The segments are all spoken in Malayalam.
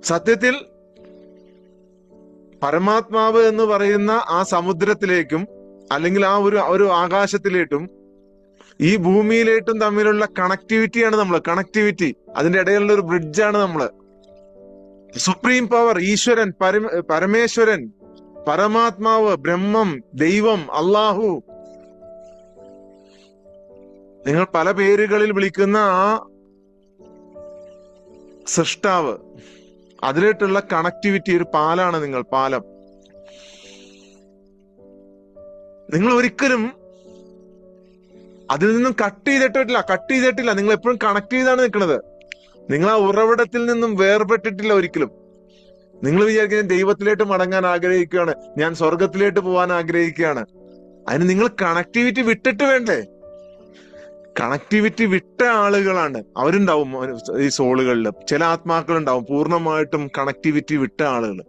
സത്യത്തിൽ പരമാത്മാവ് എന്ന് പറയുന്ന ആ സമുദ്രത്തിലേക്കും അല്ലെങ്കിൽ ആ ഒരു ആകാശത്തിലേക്കും ഈ ഭൂമിയിലേട്ടും തമ്മിലുള്ള കണക്ടിവിറ്റിയാണ് നമ്മൾ. കണക്ടിവിറ്റി, അതിന്റെ ഇടയിലുള്ള ഒരു ബ്രിഡ്ജാണ് നമ്മള്. സുപ്രീം പവർ, ഈശ്വരൻ, പരമേശ്വരൻ, പരമാത്മാവ്, ബ്രഹ്മം, ദൈവം, അള്ളാഹു, നിങ്ങൾ പല പേരുകളിൽ വിളിക്കുന്ന ആ സൃഷ്ടാവ്, അതിലേട്ടുള്ള കണക്ടിവിറ്റി ഒരു പാലാണ് നിങ്ങൾ, പാലം. നിങ്ങൾ ഒരിക്കലും അതിൽ നിന്നും കട്ട് ചെയ്തിട്ടില്ല. നിങ്ങൾ എപ്പോഴും കണക്ട് ചെയ്താണ് നിൽക്കുന്നത്. നിങ്ങൾ ആ ഉറവിടത്തിൽ നിന്നും വേർപെട്ടിട്ടില്ല ഒരിക്കലും. നിങ്ങൾ വിചാരിക്കുന്നത് ദൈവത്തിലേക്ക് മടങ്ങാൻ ആഗ്രഹിക്കുകയാണ്, ഞാൻ സ്വർഗത്തിലേക്ക് പോകാൻ ആഗ്രഹിക്കുകയാണ്. അതിന് നിങ്ങൾ കണക്ടിവിറ്റി വിട്ടിട്ട് വേണ്ടേ? കണക്ടിവിറ്റി വിട്ട ആളുകളാണ് അവരുണ്ടാവും ഈ സോളുകളിൽ. ചില ആത്മാക്കളുണ്ടാവും പൂർണ്ണമായിട്ടും കണക്ടിവിറ്റി വിട്ട ആളുകൾ.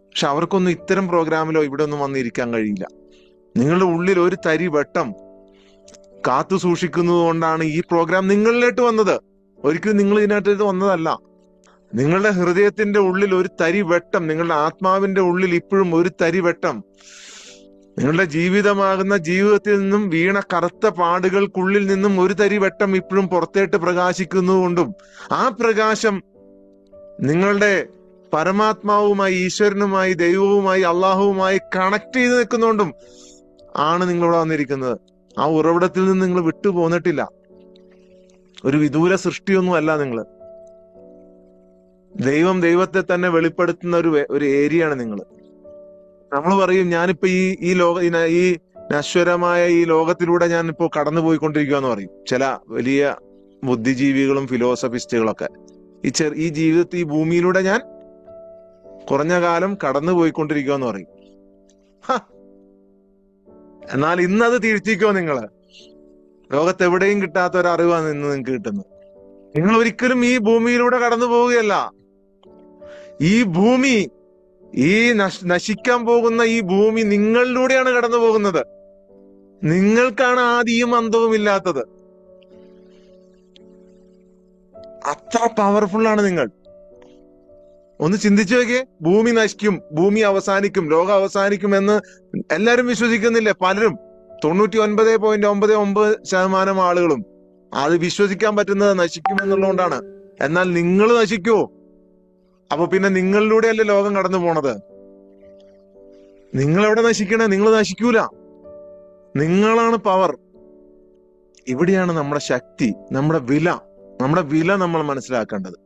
പക്ഷെ അവർക്കൊന്നും ഇത്തരം പ്രോഗ്രാമിലോ ഇവിടെ ഒന്നും വന്നിരിക്കാൻ കഴിയില്ല. നിങ്ങളുടെ ഉള്ളിൽ ഒരു തരി വെട്ടം കാത്തു സൂക്ഷിക്കുന്നത് കൊണ്ടാണ് ഈ പ്രോഗ്രാം നിങ്ങളിലേക്ക് വന്നത്. ഒരിക്കലും നിങ്ങൾ ഇതിനകത്ത് വന്നതല്ല. നിങ്ങളുടെ ഹൃദയത്തിന്റെ ഉള്ളിൽ ഒരു തരി വെട്ടം, നിങ്ങളുടെ ആത്മാവിന്റെ ഉള്ളിൽ ഇപ്പോഴും ഒരു തരി വെട്ടം, നിങ്ങളുടെ ജീവിതമാകുന്ന ജീവിതത്തിൽ നിന്നും വീണ കറുത്ത പാടുകൾക്കുള്ളിൽ നിന്നും ഒരു തരി വെട്ടം ഇപ്പോഴും പുറത്തേട്ട് പ്രകാശിക്കുന്നതുകൊണ്ടും ആ പ്രകാശം നിങ്ങളുടെ പരമാത്മാവുമായി, ഈശ്വരനുമായി, ദൈവവുമായി, അള്ളാഹുവുമായി കണക്ട് ചെയ്ത് നിൽക്കുന്നതുകൊണ്ടും ആണ് നിങ്ങളിവിടെ വന്നിരിക്കുന്നത്. ആ ഉറവിടത്തിൽ നിന്ന് നിങ്ങൾ വിട്ടു പോന്നിട്ടില്ല. ഒരു വിദൂര സൃഷ്ടിയൊന്നും അല്ല നിങ്ങൾ. ദൈവത്തെ തന്നെ വെളിപ്പെടുത്തുന്ന ഒരു ഏരിയയാണ് നിങ്ങൾ. നമ്മൾ പറയും ഞാനിപ്പോ ഈ നശ്വരമായ ഈ ലോകത്തിലൂടെ ഞാൻ ഇപ്പോ കടന്നു പോയിക്കൊണ്ടിരിക്കുക എന്ന് പറയും ചില വലിയ ബുദ്ധിജീവികളും ഫിലോസഫിസ്റ്റുകളൊക്കെ. ഈ ജീവിതത്തിൽ, ഈ ഭൂമിയിലൂടെ ഞാൻ കുറഞ്ഞ കാലം കടന്നു പോയിക്കൊണ്ടിരിക്കുക എന്ന് പറയും. എന്നാൽ ഇന്നത് തിരുത്തിക്കോ. നിങ്ങള് ലോകത്തെവിടെയും കിട്ടാത്ത ഒരു അറിവാണ് ഇന്ന് നിങ്ങൾക്ക് കിട്ടുന്നത്. നിങ്ങൾ ഒരിക്കലും ഈ ഭൂമിയിലൂടെ കടന്നു പോവുകയല്ല. ഈ ഭൂമി, ഈ നശിക്കാൻ പോകുന്ന ഈ ഭൂമി നിങ്ങളിലൂടെയാണ് കടന്നു പോകുന്നത്. നിങ്ങൾക്കാണ് ആദിയും അന്തവും ഇല്ലാത്തത്. അത്ര പവർഫുള്ളാണ് നിങ്ങൾ. ഒന്ന് ചിന്തിച്ചു നോക്കിയേ. ഭൂമി നശിക്കും, ഭൂമി അവസാനിക്കും, ലോകം അവസാനിക്കും എന്ന് എല്ലാരും വിശ്വസിക്കുന്നില്ലേ? പലരും, 99.99% ആളുകളും അത് വിശ്വസിക്കാൻ പറ്റുന്നത് നശിക്കും എന്നുള്ളതുകൊണ്ടാണ്. എന്നാൽ നിങ്ങൾ നശിക്കുവോ? അപ്പൊ പിന്നെ നിങ്ങളിലൂടെയല്ലേ ലോകം കടന്നു പോണത്. നിങ്ങൾ എവിടെ നശിക്കണേ? നിങ്ങൾ നശിക്കൂല. നിങ്ങളാണ് പവർ. ഇവിടെയാണ് നമ്മുടെ ശക്തി, നമ്മുടെ വില നമ്മൾ മനസ്സിലാക്കേണ്ടത്.